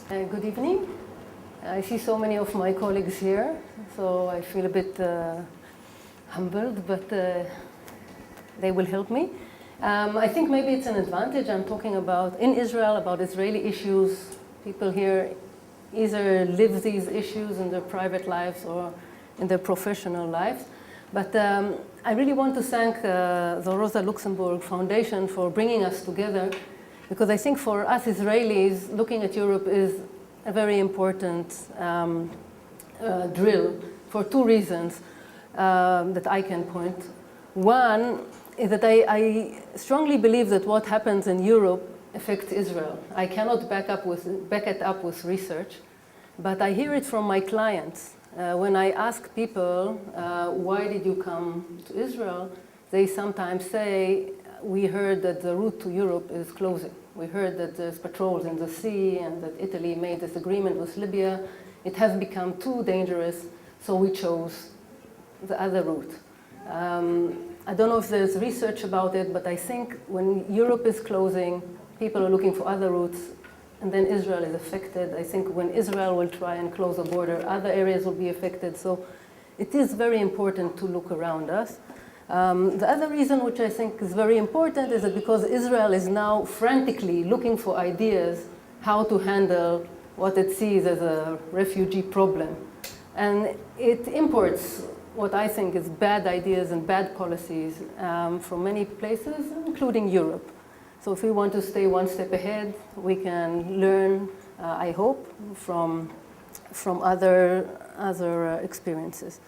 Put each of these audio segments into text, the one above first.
Good evening. I see so many of my colleagues here, so I feel a bit humbled, but they will help me. I think maybe it's an advantage. I'm talking about, in Israel, about Israeli issues. People here either live these issues in their private lives or in their professional lives. But I really want to thank the Rosa Luxemburg Foundation for bringing us together, because I think for us Israelis, looking at Europe is a very important drill for two reasons that I can point. One is that I strongly believe that what happens in Europe affects Israel. I cannot back it up with research, but I hear it from my clients. When I ask people, why did you come to Israel? They sometimes say, we heard that the route to Europe is closing. We heard that there's patrols in the sea and that Italy made this agreement with Libya. It has become too dangerous, so we chose the other route. I don't know if there's research about it, but I think when Europe is closing, people are looking for other routes, and then Israel is affected. I think when Israel will try and close the border, other areas will be affected. So it is very important to look around us. The other reason, which I think is very important, is that because Israel is now frantically looking for ideas how to handle what it sees as a refugee problem. And it imports what I think is bad ideas and bad policies from many places, including Europe. So if we want to stay one step ahead, we can learn, I hope, from other experiences.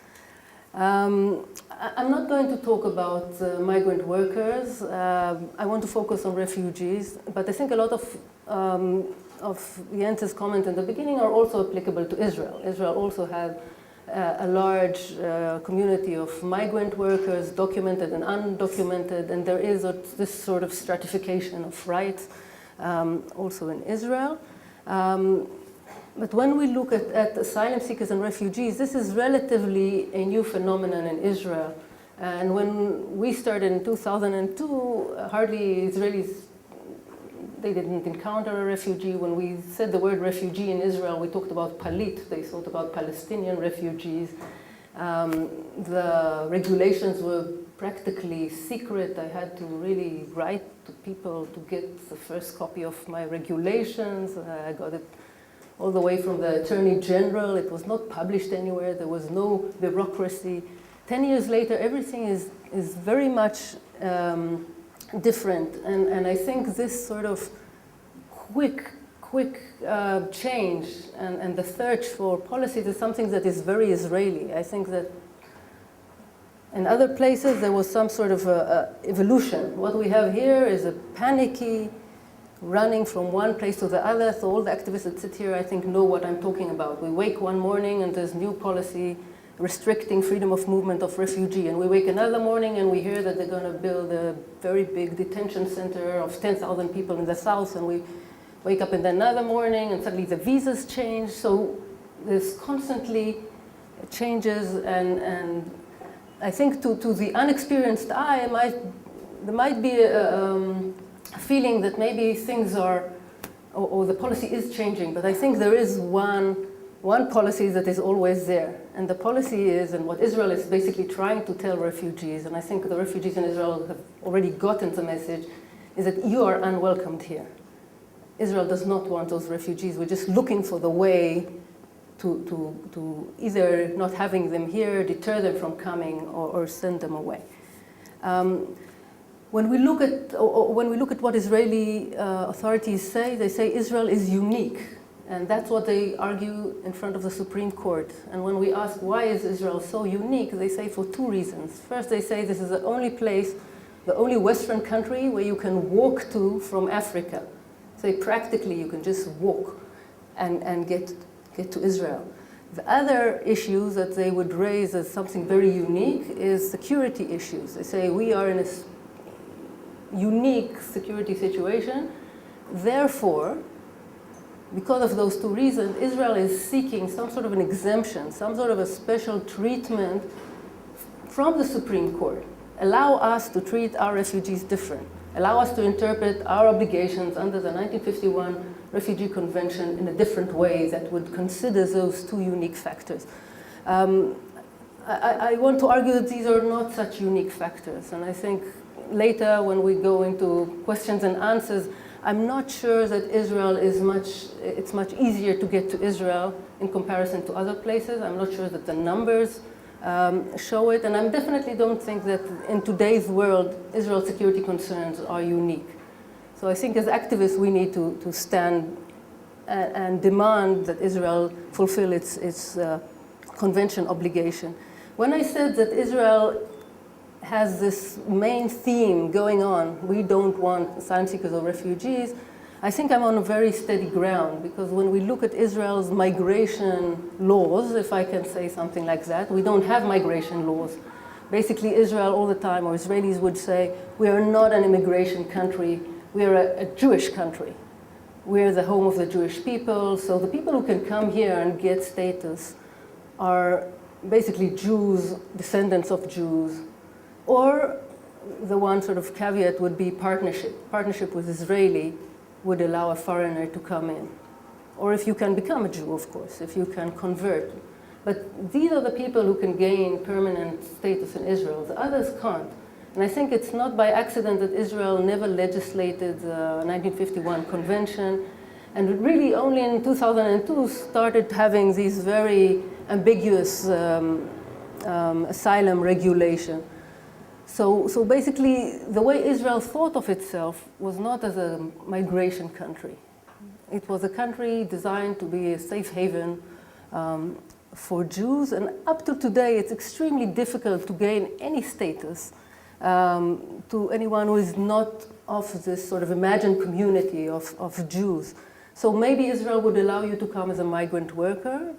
I'm not going to talk about migrant workers. I want to focus on refugees, but I think a lot of Jens's comment in the beginning are also applicable to Israel. Israel also had a large community of migrant workers, documented and undocumented, and there is this sort of stratification of rights also in Israel. But when we look at asylum seekers and refugees, this is relatively a new phenomenon in Israel. And when we started in 2002, hardly Israelis, they didn't encounter a refugee. When we said the word refugee in Israel, we talked about palit. They thought about Palestinian refugees. The regulations were practically secret. I had to really write to people to get the first copy of my regulations. I got it all the way from the Attorney General. It was not published anywhere. There was no bureaucracy. 10 years later, everything is very much different. And I think this sort of quick change and the search for policies is something that is very Israeli. I think that in other places, there was some sort of evolution. What we have here is a panicky running from one place to the other. So all the activists that sit here, I think, know what I'm talking about. We wake one morning and there's new policy restricting freedom of movement of refugee. And we wake another morning and we hear that they're going to build a very big detention center of 10,000 people in the south. And we wake up in another morning and suddenly the visas change. So there's constantly changes. And I think to the unexperienced eye, there might be a feeling that maybe things are, or the policy is changing, but I think there is one policy that is always there. And the policy is, and what Israel is basically trying to tell refugees, and I think the refugees in Israel have already gotten the message, is that you are unwelcomed here. Israel does not want those refugees. We're just looking for the way to either not having them here, deter them from coming, or send them away. When we look at what Israeli authorities say, they say Israel is unique, and that's what they argue in front of the Supreme Court. And when we ask why is Israel so unique, they say for two reasons. First, they say this is the only place, the only Western country where you can walk to from Africa. So practically you can just walk and get to Israel. The other issues that they would raise as something very unique is security issues. They say we are in a unique security situation. Therefore, because of those two reasons, Israel is seeking some sort of an exemption, some sort of a special treatment from the Supreme Court. Allow us to treat our refugees different. allow us to interpret our obligations under the 1951 Refugee Convention in a different way that would consider those two unique factors. I want to argue that these are not such unique factors, and I think later when we go into questions and answers, I'm not sure that Israel is it's much easier to get to Israel in comparison to other places. I'm not sure that the numbers show it, and I definitely don't think that in today's world, Israel's security concerns are unique. So I think as activists, we need to stand and demand that Israel fulfill its convention obligation. When I said that Israel has this main theme going on, we don't want asylum seekers or refugees, I think I'm on a very steady ground, because when we look at Israel's migration laws, if I can say something like that, we don't have migration laws. Basically, Israel all the time, or Israelis would say, we are not an immigration country, we are a Jewish country. We're the home of the Jewish people, so the people who can come here and get status are basically Jews, descendants of Jews, or the one sort of caveat would be partnership. Partnership with Israeli would allow a foreigner to come in. Or if you can become a Jew, of course, if you can convert. But these are the people who can gain permanent status in Israel. The others can't. And I think it's not by accident that Israel never legislated the 1951 convention, and really only in 2002 started having these very ambiguous asylum regulation. So basically, the way Israel thought of itself was not as a migration country. It was a country designed to be a safe haven for Jews, and up to today, it's extremely difficult to gain any status to anyone who is not of this sort of imagined community of Jews. So maybe Israel would allow you to come as a migrant worker,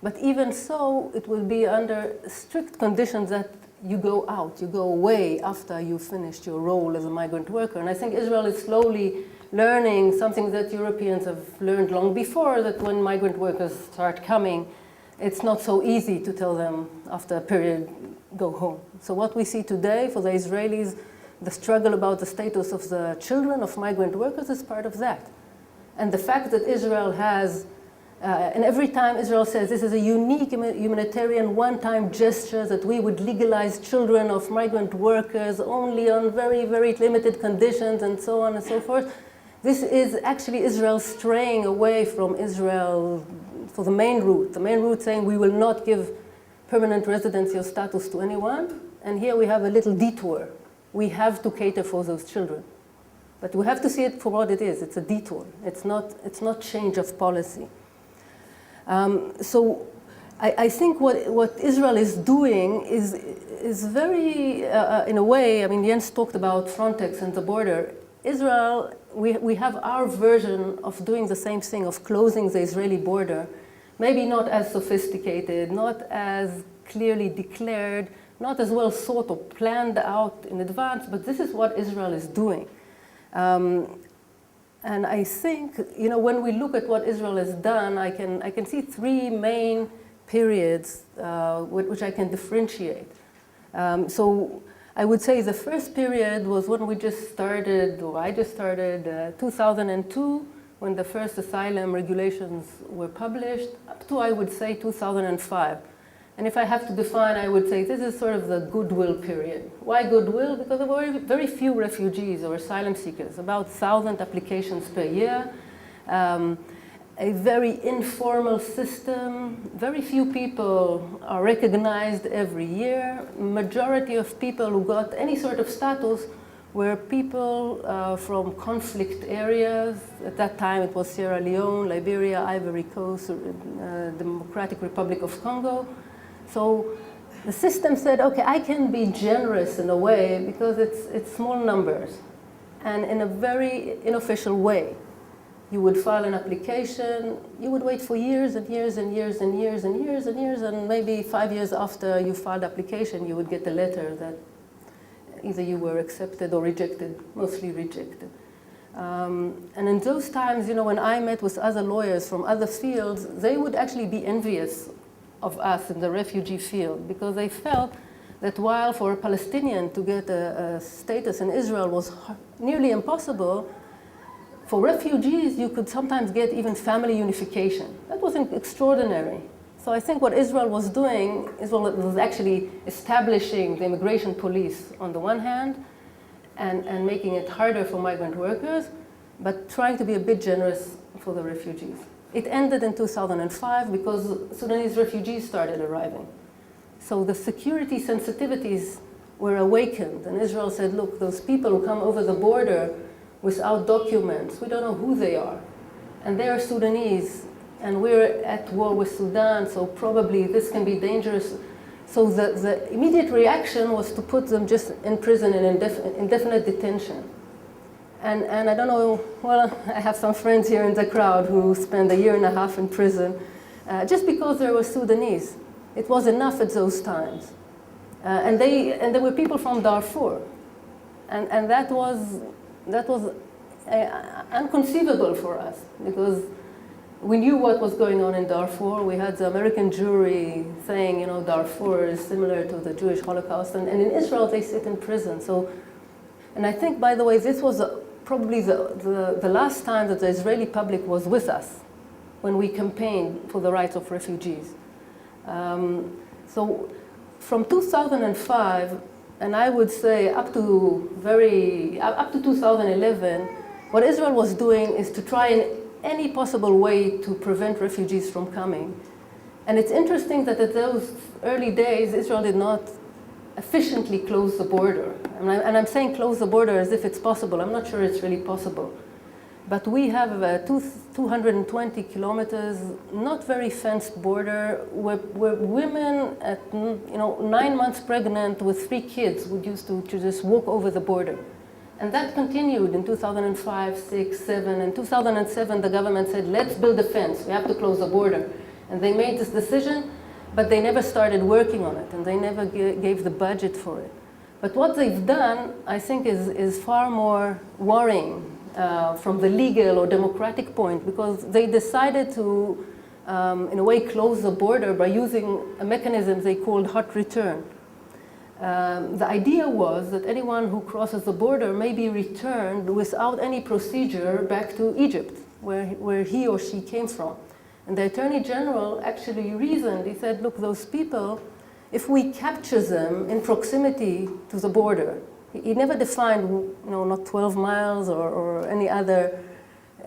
but even so, it will be under strict conditions that you go out, you go away after you finished your role as a migrant worker. And I think Israel is slowly learning something that Europeans have learned long before, that when migrant workers start coming, it's not so easy to tell them after a period, go home. So what we see today for the Israelis, the struggle about the status of the children of migrant workers is part of that. And the fact that Israel has, and every time Israel says this is a unique humanitarian one-time gesture that we would legalize children of migrant workers only on very, very limited conditions and so on and so forth, this is actually Israel straying away from Israel for the main route saying we will not give permanent residency or status to anyone, and here we have a little detour. We have to cater for those children. But we have to see it for what it is. It's a detour. It's not change of policy. So I think what Israel is doing is very, in a way, I mean, Jens talked about Frontex and the border. Israel, we have our version of doing the same thing, of closing the Israeli border, maybe not as sophisticated, not as clearly declared, not as well thought or planned out in advance, but this is what Israel is doing. And I think, when we look at what Israel has done, I can see three main periods which I can differentiate. So I would say the first period was when we just started, or I just started, 2002, when the first asylum regulations were published, up to, I would say, 2005. And if I have to define, I would say this is sort of the goodwill period. Why goodwill? Because there were very few refugees or asylum seekers, about 1,000 applications per year, a very informal system, very few people are recognized every year. Majority of people who got any sort of status were people from conflict areas. At that time it was Sierra Leone, Liberia, Ivory Coast, Democratic Republic of Congo. So the system said, okay, I can be generous in a way because it's small numbers and in a very unofficial way. You would file an application, you would wait for years and years and years and years and years and years, and maybe 5 years after you filed application, you would get a letter that either you were accepted or rejected, mostly rejected. And in those times, when I met with other lawyers from other fields, they would actually be envious of us in the refugee field because they felt that while for a Palestinian to get a status in Israel was nearly impossible, for refugees you could sometimes get even family unification. That was extraordinary. So I think what Israel was doing, Israel was actually establishing the immigration police on the one hand and making it harder for migrant workers, but trying to be a bit generous for the refugees. It ended in 2005 because Sudanese refugees started arriving. So the security sensitivities were awakened, and Israel said, look, those people who come over the border without documents, we don't know who they are. And they are Sudanese, and we're at war with Sudan, so probably this can be dangerous. So the immediate reaction was to put them just in prison in indefinite detention. And I don't know, well, I have some friends here in the crowd who spent 1.5 years in prison just because they were Sudanese. It was enough at those times. And there were people from Darfur. And that was inconceivable for us because we knew what was going on in Darfur. We had the American jury saying, you know, Darfur is similar to the Jewish Holocaust. And in Israel, they sit in prison. So, and I think, by the way, this was probably the last time that the Israeli public was with us when we campaigned for the rights of refugees. So from 2005, and I would say up to 2011, what Israel was doing is to try in any possible way to prevent refugees from coming. And it's interesting that at those early days, Israel did not efficiently close the border. And I'm saying close the border as if it's possible. I'm not sure it's really possible. But we have a 220 kilometers, not very fenced border, where women at 9 months pregnant with 3 kids would used to just walk over the border. And that continued in 2005, 6, 7. In 2007, the government said, let's build a fence. We have to close the border. And they made this decision, but they never started working on it, and they never gave the budget for it. But what they've done, I think, is far more worrying from the legal or democratic point, because they decided to, in a way, close the border by using a mechanism they called hot return. The idea was that anyone who crosses the border may be returned without any procedure back to Egypt, where he or she came from. And the Attorney General actually reasoned, he said, look, those people, if we capture them in proximity to the border, he never defined, not 12 miles or any other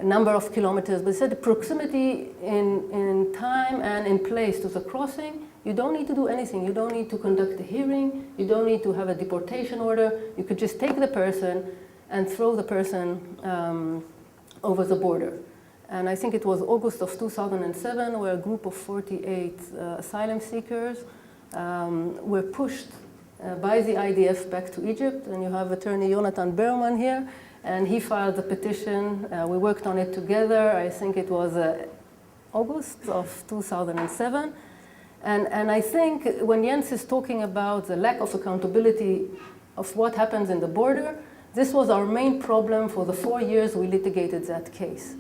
number of kilometers, but he said proximity in time and in place to the crossing. You don't need to do anything. You don't need to conduct a hearing. You don't need to have a deportation order. You could just take the person and throw the person over the border. And I think it was August of 2007 where a group of 48 asylum seekers were pushed by the IDF back to Egypt. And you have Attorney Jonathan Berman here, and he filed the petition. We worked on it together. I think it was August of 2007. And I think when Jens is talking about the lack of accountability of what happens in the border, this was our main problem for the 4 years we litigated that case.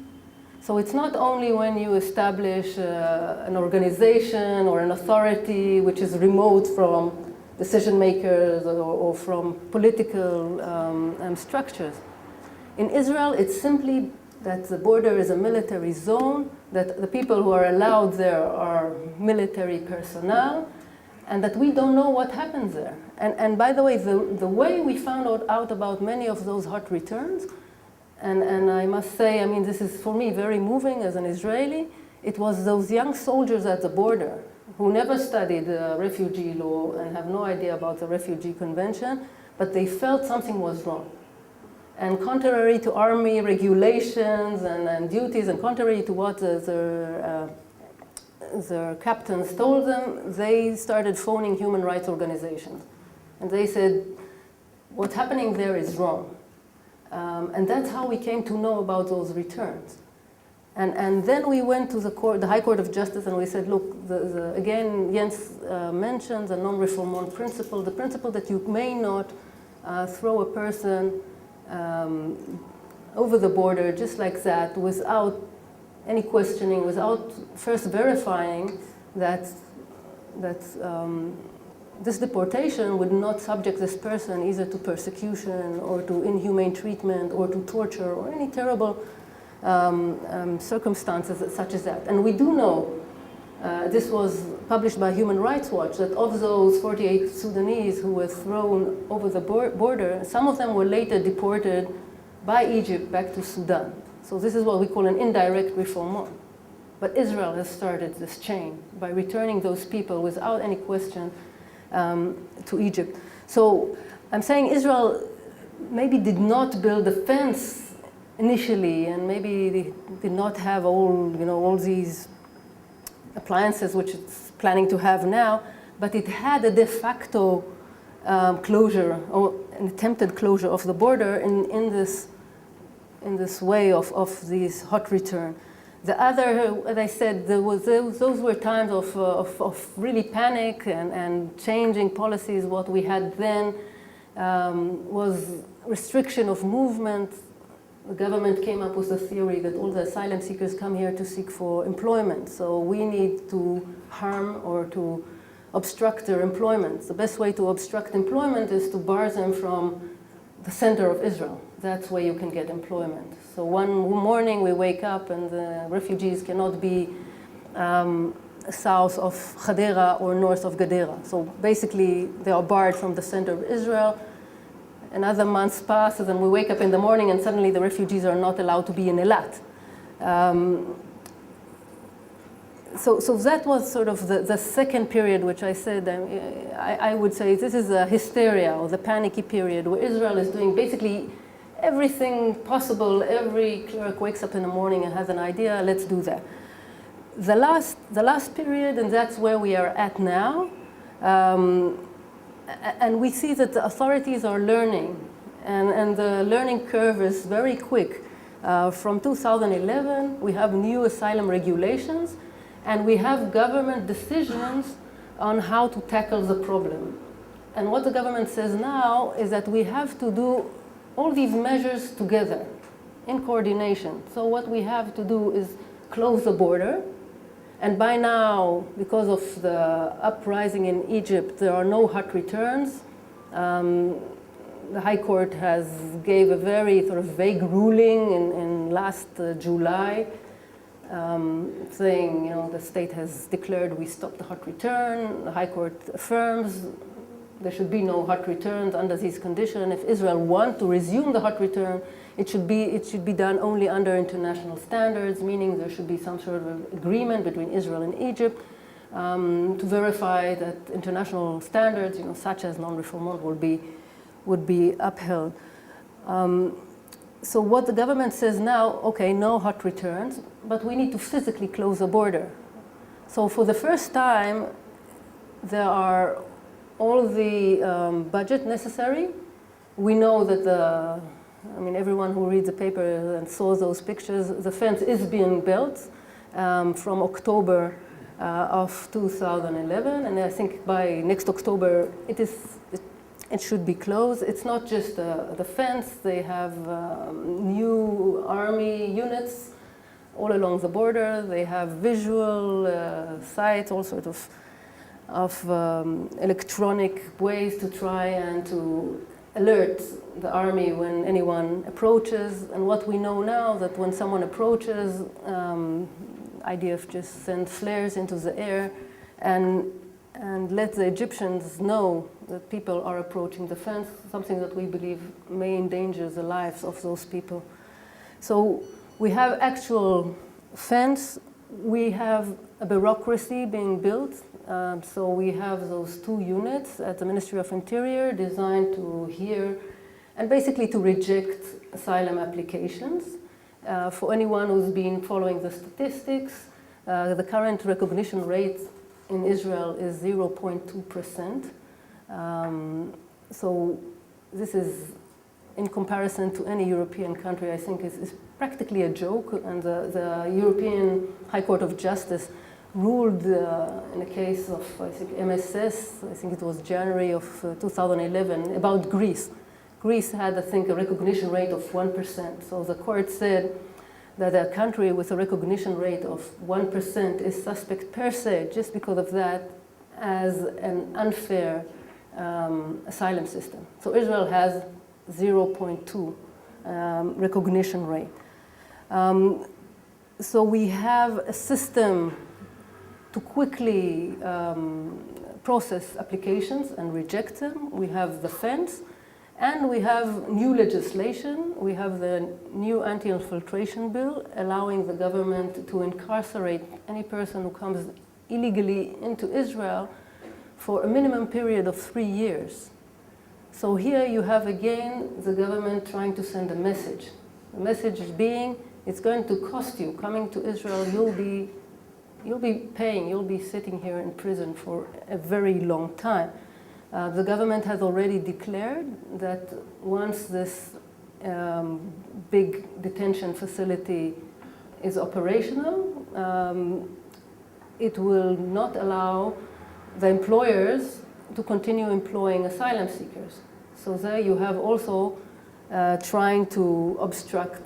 So it's not only when you establish an organization or an authority which is remote from decision makers or from political structures. In Israel, it's simply that the border is a military zone, that the people who are allowed there are military personnel, and that we don't know what happens there. And by the way, the way we found out about many of those hot returns, and I must say, I mean, this is for me very moving as an Israeli, it was those young soldiers at the border who never studied refugee law and have no idea about the Refugee Convention, but they felt something was wrong. And contrary to army regulations and duties, and contrary to what their captains told them, they started phoning human rights organizations. And they said, what's happening there is wrong. And that's how we came to know about those returns. And then we went to the High Court of Justice, and we said, look, again, Jens mentioned the non-refoulement principle, the principle that you may not throw a person over the border just like that without any questioning, without first verifying that this deportation would not subject this person either to persecution or to inhumane treatment or to torture or any terrible circumstances such as that. And we do know, this was published by Human Rights Watch, that of those 48 Sudanese who were thrown over the border, some of them were later deported by Egypt back to Sudan. So this is what we call an indirect refoulement. But Israel has started this chain by returning those people without any question to Egypt. So I'm saying Israel maybe did not build a fence initially, and maybe they did not have all these appliances which it's planning to have now, but it had a de facto closure or an attempted closure of the border in this way of these hot return. The other, as I said, those were times of really panic and changing policies. What we had then was restriction of movement. The government came up with the theory that all the asylum seekers come here to seek for employment. So we need to harm or to obstruct their employment. The best way to obstruct employment is to bar them from the center of Israel. That's where you can get employment. So one morning we wake up and the refugees cannot be south of Hadera or north of Gadera. So basically they are barred from the center of Israel. Another month passes and we wake up in the morning and suddenly the refugees are not allowed to be in Eilat. So that was sort of the second period, which I said, I would say this is a hysteria or the panicky period where Israel is doing basically everything possible. Every clerk wakes up in the morning and has an idea, let's do that. The last period, and that's where we are at now, and we see that the authorities are learning, and the learning curve is very quick. From 2011, we have new asylum regulations, and we have government decisions on how to tackle the problem. And what the government says now is that we have to do all these measures together, in coordination. So what we have to do is close the border. And by now, because of the uprising in Egypt, there are no hot returns. The High Court has gave a very sort of vague ruling in last July, saying, the state has declared we stop the hot return. The High Court affirms there should be no hot returns under these conditions. If Israel wants to resume the hot return, it should be done only under international standards, meaning there should be some sort of agreement between Israel and Egypt to verify that international standards, such as non-refoulement, would be upheld. So what the government says now, okay, no hot returns, but we need to physically close the border. So for the first time, there are all the budget necessary. We know that everyone who reads the paper and saw those pictures, the fence is being built from October of 2011, and I think by next October it should be closed. It's not just the fence. They have new army units all along the border. They have visual sites, all sorts of electronic ways to try and to alert the army when anyone approaches. And what we know now, that when someone approaches, IDF just sends flares into the air and let the Egyptians know that people are approaching the fence, something that we believe may endanger the lives of those people. So we have actual fence, we have a bureaucracy being built. So we have those 2 units at the Ministry of Interior designed to hear and basically to reject asylum applications. For anyone who's been following the statistics, the current recognition rate in Israel is 0.2%. So this is, in comparison to any European country, I think is practically a joke. And the European High Court of Justice ruled in a case of, I think, MSS, I think it was January of 2011, about Greece. Greece had, I think, a recognition rate of 1%. So the court said that a country with a recognition rate of 1% is suspect per se, just because of that, as an unfair asylum system. So Israel has 0.2 recognition rate. So we have a system to quickly process applications and reject them. We have the fence, and we have new legislation. We have the new anti-infiltration bill allowing the government to incarcerate any person who comes illegally into Israel for a minimum period of 3 years. So here you have again the government trying to send a message. The message being, it's going to cost you. Coming to Israel, you'll be paying, you'll be sitting here in prison for a very long time. The government has already declared that once this big detention facility is operational, it will not allow the employers to continue employing asylum seekers. So there you have also trying to obstruct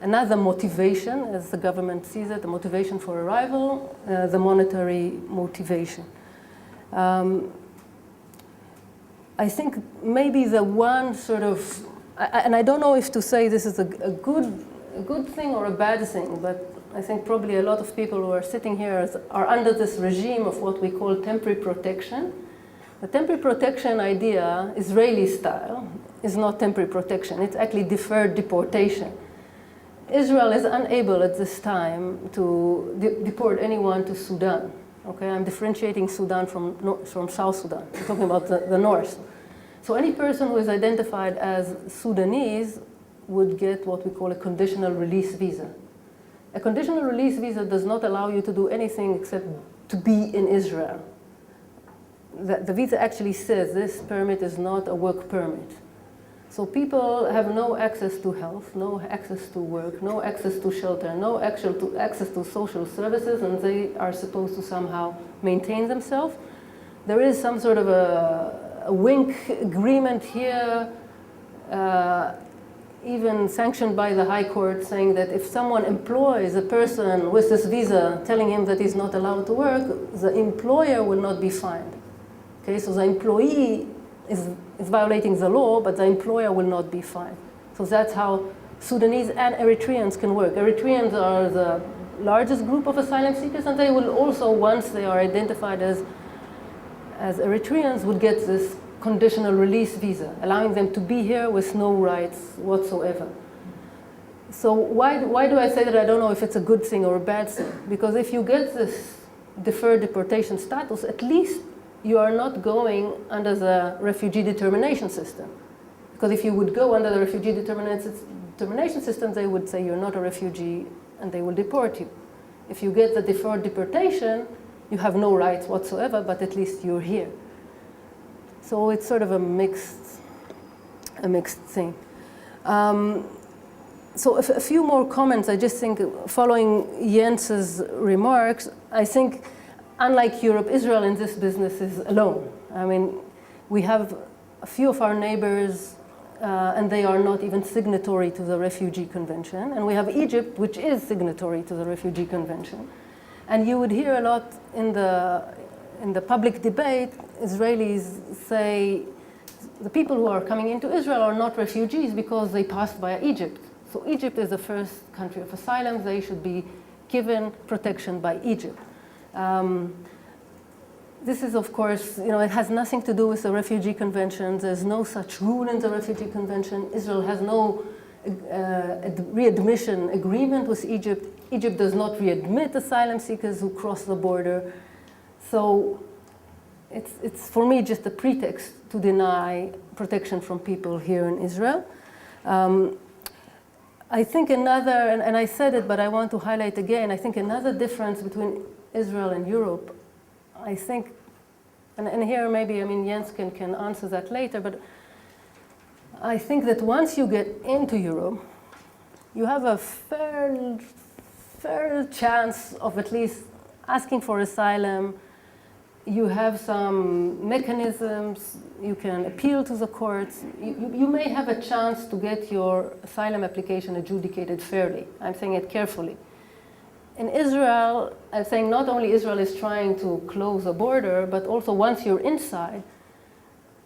another motivation, as the government sees it, the motivation for arrival, the monetary motivation. I think maybe the one sort of, and I don't know if to say this is a good thing or a bad thing, but I think probably a lot of people who are sitting here are under this regime of what we call temporary protection. The temporary protection idea, Israeli style, is not temporary protection. It's actually deferred deportation. Israel is unable at this time to deport anyone to Sudan. Okay, I'm differentiating Sudan from South Sudan. I'm talking about the north. So any person who is identified as Sudanese would get what we call a conditional release visa. A conditional release visa does not allow you to do anything except to be in Israel. The visa actually says this permit is not a work permit. So people have no access to health, no access to work, no access to shelter, no access to social services, and they are supposed to somehow maintain themselves. There is some sort of a wink agreement here, even sanctioned by the High Court, saying that if someone employs a person with this visa telling him that he's not allowed to work, the employer will not be fined. Okay, so the employee is violating the law, but the employer will not be fined. So that's how Sudanese and Eritreans can work. Eritreans are the largest group of asylum seekers, and they will also, once they are identified as Eritreans, would get this conditional release visa, allowing them to be here with no rights whatsoever. So why do I say that I don't know if it's a good thing or a bad thing? Because if you get this deferred deportation status, at least you are not going under the refugee determination system. Because if you would go under the refugee determination system, they would say you're not a refugee and they will deport you. If you get the deferred deportation, you have no rights whatsoever, but at least you're here. So it's sort of a mixed thing. So a few more comments. I just think, following Jens's remarks, I think, unlike Europe, Israel in this business is alone. I mean, we have a few of our neighbors, and they are not even signatory to the Refugee Convention. And we have Egypt, which is signatory to the Refugee Convention. And you would hear a lot in the public debate, Israelis say the people who are coming into Israel are not refugees because they passed via Egypt. So Egypt is the first country of asylum. They should be given protection by Egypt. This is, of course, it has nothing to do with the Refugee Convention. There's no such rule in the Refugee Convention. Israel has no readmission agreement with Egypt. Egypt does not readmit asylum seekers who cross the border. So it's for me just a pretext to deny protection from people here in Israel. I think another, and I said it, but I want to highlight again, I think another difference between Israel and Europe, I think, and here maybe, Jens can answer that later, but I think that once you get into Europe, you have a fair chance of at least asking for asylum. You have some mechanisms, you can appeal to the courts. You may have a chance to get your asylum application adjudicated fairly. I'm saying it carefully. in Israel, I think not only Israel is trying to close the border, but also once you're inside,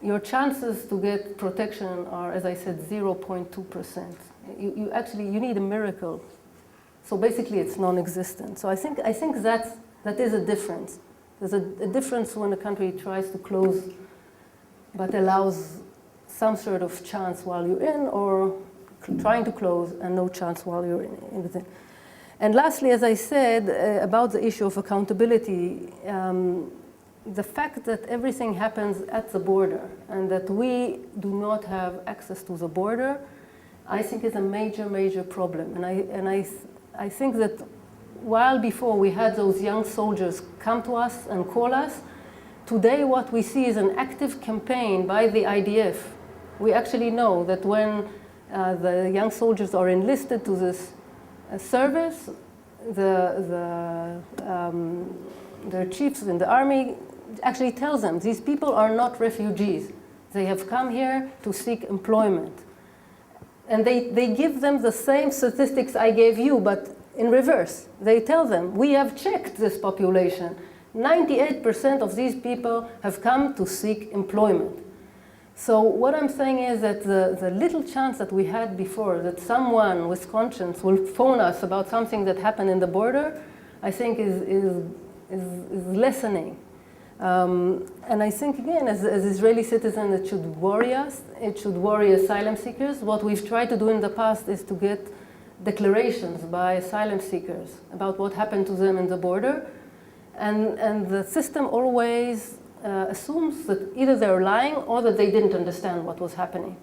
your chances to get protection are, as I said, 0.2%. You actually, you need a miracle. So basically it's non-existent. So I think that is a difference. There's a difference when a country tries to close but allows some sort of chance while you're in, or trying to close and no chance while you're in within. And lastly, as I said, about the issue of accountability, the fact that everything happens at the border and that we do not have access to the border, I think is a major, major problem. And I think that while before we had those young soldiers come to us and call us, today what we see is an active campaign by the IDF. We actually know that when the young soldiers are enlisted to this service, their chiefs in the army actually tells them, these people are not refugees. They have come here to seek employment. And they give them the same statistics I gave you, but in reverse. They tell them, we have checked this population. 98% of these people have come to seek employment. So what I'm saying is that the little chance that we had before, that someone with conscience will phone us about something that happened in the border, I think is lessening. And I think, again, as Israeli citizens, it should worry us. It should worry asylum seekers. What we've tried to do in the past is to get declarations by asylum seekers about what happened to them in the border. And the system always assumes that either they're lying or that they didn't understand what was happening.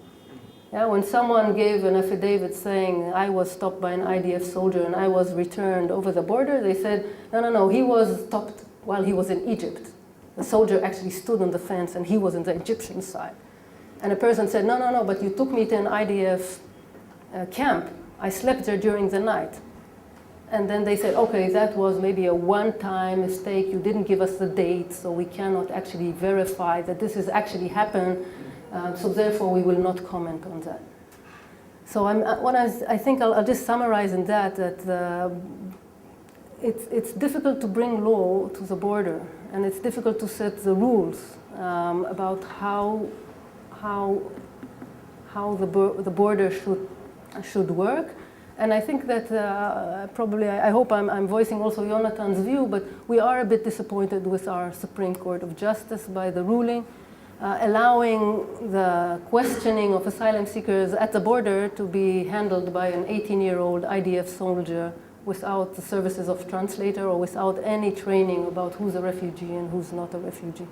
Yeah, when someone gave an affidavit saying, I was stopped by an IDF soldier and I was returned over the border, they said, no, he was stopped while he was in Egypt. The soldier actually stood on the fence and he was on the Egyptian side. And a person said, no, but you took me to an IDF camp. I slept there during the night. And then they said, okay, that was maybe a one-time mistake. You didn't give us the date, so we cannot actually verify that this has actually happened. So therefore, we will not comment on that. So I think I'll just summarize in that it's difficult to bring law to the border, and it's difficult to set the rules about how the border should work. And I think that I hope I'm voicing also Yonatan's view, but we are a bit disappointed with our Supreme Court of Justice by the ruling, allowing the questioning of asylum seekers at the border to be handled by an 18-year-old IDF soldier without the services of translator or without any training about who's a refugee and who's not a refugee.